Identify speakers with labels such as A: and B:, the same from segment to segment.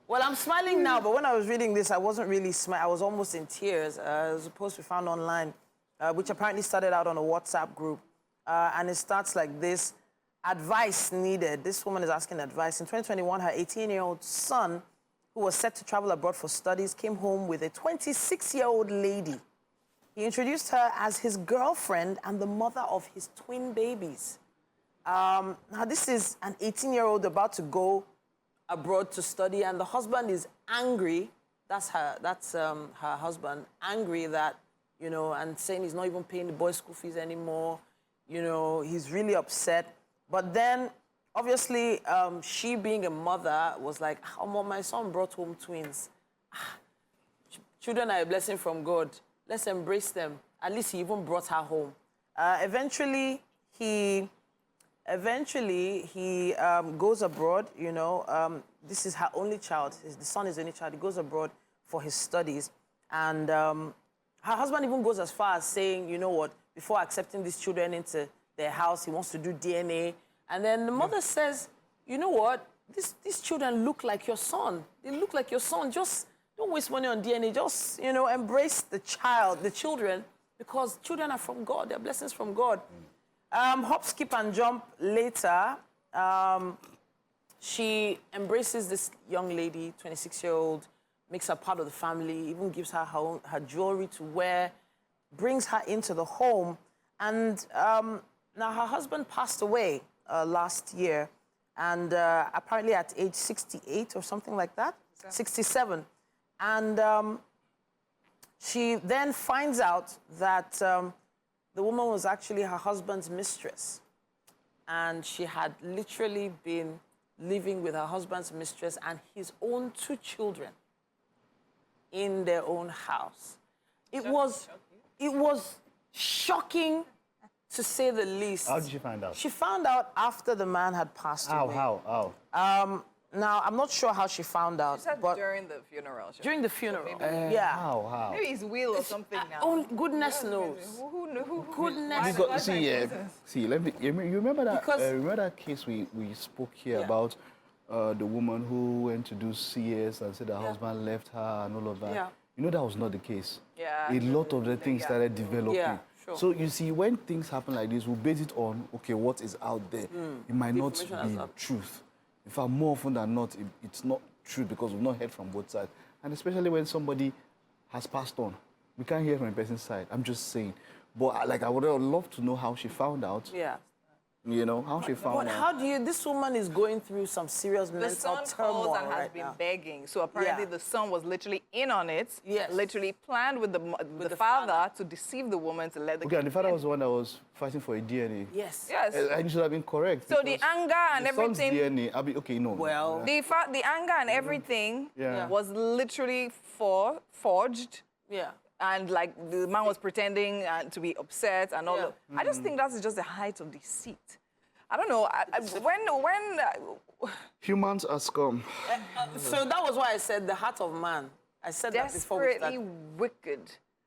A: Well, I'm smiling now, but when I was reading this, I wasn't really smiling. I was almost in tears. It was a post we found online, which apparently started out on a WhatsApp group. And it starts like this: advice needed. This woman is asking advice. In 2021, her 18-year-old son, who was set to travel abroad for studies, came home with a 26-year-old lady. He introduced her as his girlfriend and the mother of his twin babies. Now, this is an 18-year-old about to go abroad to study, and the husband is angry. That's her husband, angry that, you know, and saying he's not even paying the boys' school fees anymore. You know, he's really upset. But then, obviously, she being a mother was like, oh, my son brought home twins. Children are a blessing from God. Let's embrace them. At least he even brought her home. Eventually, he goes abroad, you know. This is her only child. The son is the only child. He goes abroad for his studies. And her husband even goes as far as saying, you know what, before accepting these children into their house, he wants to do DNA. And then the mother says, you know what, these children look like your son. They look like your son. Just don't waste money on DNA. Just, you know, embrace the children, because children are from God. They're blessings from God. Hop, skip, and jump later. She embraces this young lady, 26-year-old, makes her part of the family, even gives her her jewelry to wear, brings her into the home. And now her husband passed away last year, and apparently at age 68 or something like that, 67. And she then finds out that the woman was actually her husband's mistress. And she had literally been living with her husband's mistress and his own 2 children in their own house. It was shocking, to say the least.
B: How did she find out?
A: She found out after the man had passed away.
B: How?
A: Now, I'm not sure how she found out.
C: She said
A: but
C: during the funeral.
A: during the funeral, yeah.
B: How?
C: Maybe his will or something now.
A: Oh, goodness knows.
C: Who
A: Goodness
B: Because, see, let me. You remember that?
A: Because-
B: remember that case we spoke here about the woman who went to do CS and said her husband left her and all of that.
A: Yeah.
B: You know that was not the case.
C: Yeah.
B: A lot of the things started developing.
A: Yeah, sure.
B: So you see, when things happen like this, we base it on what is out there. It might not
A: information
B: be
A: is out.
B: truth. In fact, more often than not, it's not true because we've not heard from both sides. And especially when somebody has passed on, we can't hear from a person's side. I'm just saying. But like, I would love to know how she found out.
A: Yeah.
B: You know, how she found
A: But
B: out.
A: how do you... This woman is going through some serious
C: The
A: mental
C: son
A: turmoil
C: calls and has
A: right
C: been
A: now.
C: begging. So apparently the son was literally in on it.
A: Yes.
C: Literally planned with the father to deceive the woman to let the
B: Okay, and the father was the one that was fighting for a DNA.
A: Yes.
C: Yes.
B: And it should have been correct.
C: So the
B: because
C: anger and
B: the son's
C: everything.
B: DNA, okay, no.
A: Well,
C: The anger and everything was literally forged.
A: yeah.
C: And like the man was pretending to be upset and all. I just think that's just the height of deceit. I don't know.
B: Humans are scum.
A: So that was why I said the heart of man. I said that before we
C: Desperately
A: started.
C: wicked.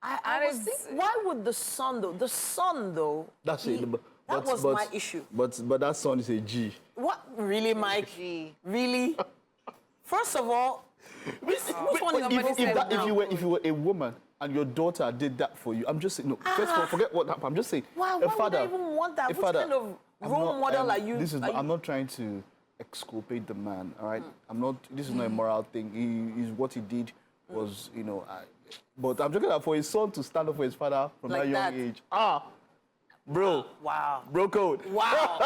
A: I was thinking, why would the son, though? The son, though.
B: That's it.
A: That was my issue.
B: But that son is a G.
A: What? Really, Mike?
C: Gee.
A: Really? First of all, which one is
B: If you were a woman and your daughter did that for you, I'm just saying, no, first of all, forget what happened. I'm just saying,
A: Why would I even want that? Which kind of role model are you?
B: I'm not trying to exculpate the man, all right? This is not a moral thing. What he did was, you know, but I'm talking about for his son to stand up for his father from
A: Like
B: that young
A: that.
B: age. Bro.
A: Wow.
B: Bro code.
A: Wow.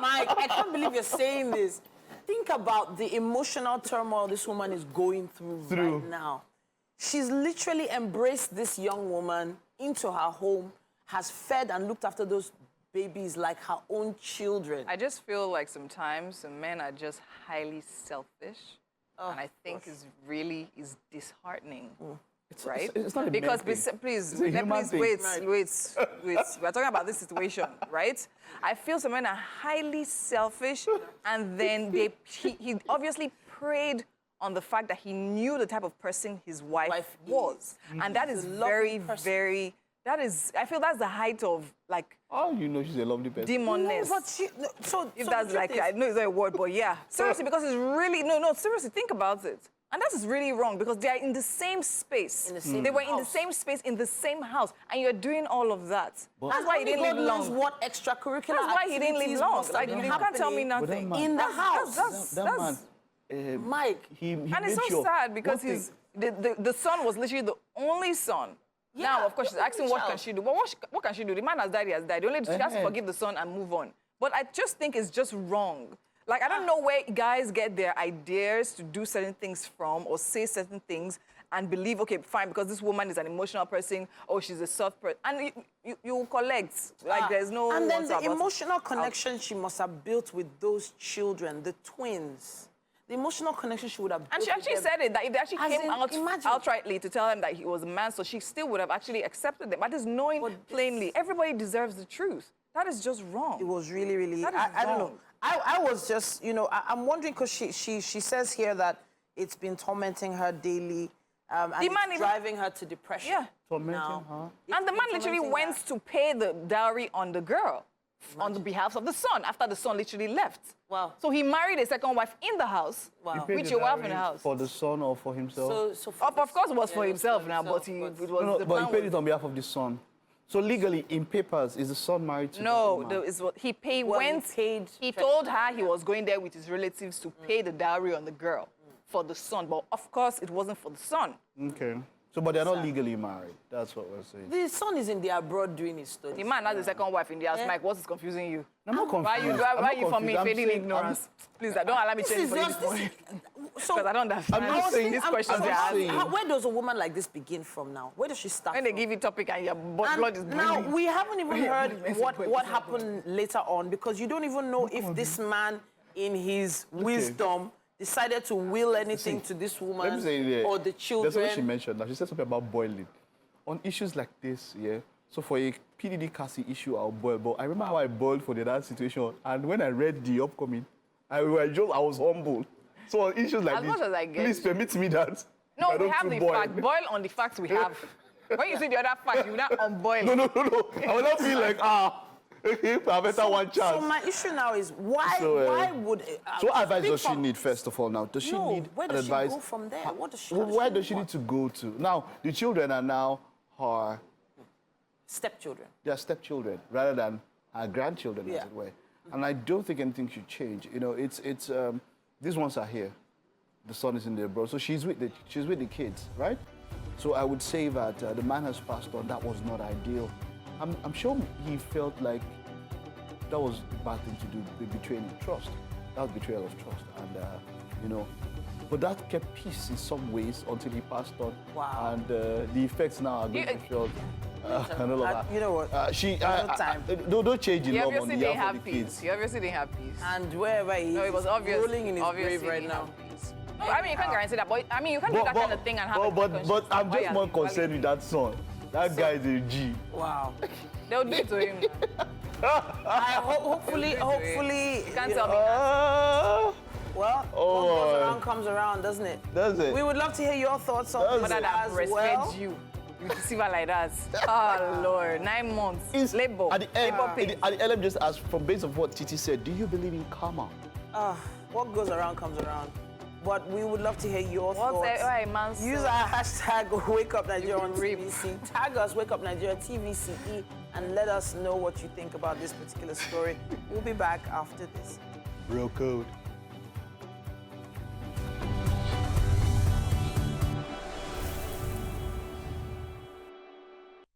A: Mike, I can't believe you're saying this. Think about the emotional turmoil this woman is going through right now. She's literally embraced this young woman into her home, has fed and looked after those babies like her own children.
C: I just feel like sometimes some men are just highly selfish. And I think is disheartening. Right?
B: It's not a
C: because
B: man thing.
C: please,
B: It's a human thing.
C: wait. We're talking about this situation, right? I feel some men are highly selfish, and then he obviously preyed on the fact that he knew the type of person his wife was, and that is very I feel that's the height of, like,
B: Oh, you know she's a lovely person.
C: demonness.
A: No, but so
C: If
A: so
C: that's
A: the
C: like,
A: truth
C: I
A: is-
C: know it's not a word, but yeah. Seriously, because it's really, no, seriously, think about it. And that is really wrong because they are in the same space.
A: In the same
C: They were in the
A: house.
C: same space, in the same house, and you're doing all of that.
B: But-
C: That's why he didn't
A: God
C: live
A: knows
C: long.
A: what extracurricular
C: That's why he didn't live
A: activities
C: long.
A: must have
C: Like,
A: been
C: you can't tell me
A: happening
C: nothing.
B: man-
A: in the house.
B: That man,
A: Mike.
B: he
C: And
B: made
C: it's so
B: sure.
C: sad because
B: One thing-
C: the son was literally the only son. Now, of course, she's
A: the
C: asking
A: only
C: what can
A: child.
C: she do. Well, what can she do? The man has died, he has died. Only she has to forgive the son and move on. But I just think it's just wrong. Like, I don't know where guys get their ideas to do certain things from or say certain things and believe, okay, fine, because this woman is an emotional person, or she's a soft person. And you will collect. Like, there's no...
A: And then
C: what's
A: the
C: about-
A: emotional connection she must have built with those children, the twins. The emotional connection she would have built
C: And she
A: with
C: actually
A: them.
C: said it, that if they actually
A: As
C: came
A: in,
C: out
A: imagine.
C: outrightly to tell him that he was a man, so she still would have actually accepted them. But just knowing plainly, everybody deserves the truth. That is just wrong.
A: It was really, really.
C: That is
A: I don't know.
C: wrong.
A: I was just, you know, I'm wondering because she says here that it's been tormenting her daily, and
C: The man
A: it's
C: even-
A: driving her to depression.
C: Yeah.
B: Tormenting
A: Now,
B: her?
A: it's
C: And the
A: been
C: man literally
A: tormenting
C: went
A: her.
C: to pay the dowry on the girl on the behalf of the son after the son literally left.
A: Wow.
C: So he married a second wife in the house,
A: Wow.
B: He paid
C: with
B: the
C: your wife in
B: dowry
C: the house.
B: For the son or for himself?
A: So
C: Of course, it was for
A: Yeah,
C: himself
A: for
C: now, but
A: himself,
C: it
A: but-
C: was
B: No,
C: the
B: but he
C: plan
B: paid
C: was-
B: it on behalf of the son. So legally, in papers, is the son married to
C: No,
B: the woman?
C: he paid.
A: Well, he
C: went.
A: paid
C: He told her he was going there with his relatives to pay the dowry on the girl for the son, but of course it wasn't for the son.
B: Okay. So, but they're not legally married. That's what we're saying.
A: The son is in the abroad doing his
C: The
A: studies.
C: man has a second wife in the house.
A: Yeah.
C: Mike, what is confusing you?
B: I'm not confused.
C: Why
B: I'm
C: you
B: not
C: for me
B: confused. I'm
C: feigning
B: saying-
C: ignorance? Please, don't allow me
A: This
C: change
A: is
C: for you
A: just
C: this morning.
A: so.
C: Because I don't understand.
B: I'm just saying-
C: these
A: I'm-
C: questions
A: so
C: they're
B: just
C: asking.
B: saying-
A: Where does a woman like this begin from now? Where does she start
C: When they
A: from?
C: give you topic and your
A: And
C: blood is
A: now
C: bleeding.
A: we haven't even
C: Yeah,
A: heard
C: it's
A: what
C: important.
A: happened later on because you don't even know if this man, in his wisdom, decided to will anything to this
B: Let me
A: woman
B: say it,
A: or the
B: That's what
A: children.
B: she mentioned. Now, she said something about boiling. On issues like this, yeah, so for a PDD Cassie issue, I'll boil. But I remember how I boiled for the other situation. And when I read the upcoming, I was humble. So on issues like
C: As
B: this,
C: much as I get
B: please permit me that.
C: No,
B: I
C: we
B: don't
C: have
B: too
C: the
B: boil.
C: fact. Boil on the facts we have. When you see the other fact, you not unboil.
B: No. I will not feel like, I better one
A: So
B: chance.
A: my issue now is why
B: So,
A: would
B: So what advice
A: speak
B: does she
A: from-
B: need, first of all, now? Does she
A: No,
B: need
A: where
B: an
A: does she
B: advice?
A: go from there? What does she?
B: Well,
A: how
B: where
A: she
B: does she
A: move
B: need to go to? Now, the children are now her,
A: Stepchildren.
B: they are stepchildren rather than her grandchildren,
A: Yeah.
B: as it were. And I don't think anything should change. You know, these ones are here. The son is in the abroad, so she's with the kids, right? So I would say that the man has passed on. That was not ideal. I'm sure he felt like that was a bad thing to do, betraying trust. That was betrayal of trust, and you know. But that kept peace in some ways until he passed on.
A: Wow.
B: And the effects now are going to be felt. And all of that.
A: You know what? No time.
B: Don't change the
C: You
B: love on
C: obviously
B: the
C: didn't
B: behalf of
C: have
B: the
C: peace.
B: kids.
C: You obviously didn't have peace.
A: And wherever he
C: No,
A: is,
C: it was
A: he's
C: obvious.
A: rolling in his
C: obviously
A: grave right
C: didn't
A: now.
C: have peace. No, I mean, you can't guarantee that, but I mean, you can't do that kind of thing and have a
B: but
C: conscience.
B: I'm
C: Why
B: just
C: are
B: more
C: you
B: concerned with that son. That guy is a G.
A: Wow.
C: They'll do it to him.
A: Hopefully,
C: You can't
A: you
C: tell
A: know,
C: me.
A: Well,
B: Oh,
A: what goes
B: boy.
A: around comes around, doesn't it?
B: Does it?
A: We would love to hear your thoughts on
B: Does
A: this
C: Mother that
A: as
C: breastfed
A: well.
C: you. You deceive her like that. Oh, Lord. 9 months.
B: Is-
C: Labor.
B: At the end,
C: Labor pains.
B: at the end, let me just ask, from base of what Titi said, do you believe in karma?
A: What goes around comes around. But we would love to hear your
C: What's
A: thoughts.
C: a man
A: Use
C: say?
A: our hashtag Wake Up Nigeria on
C: Rip.
A: TVC. Tag us Wake Up Nigeria TVCE and let us know what you think about this particular story. We'll be back after this.
B: Bro code.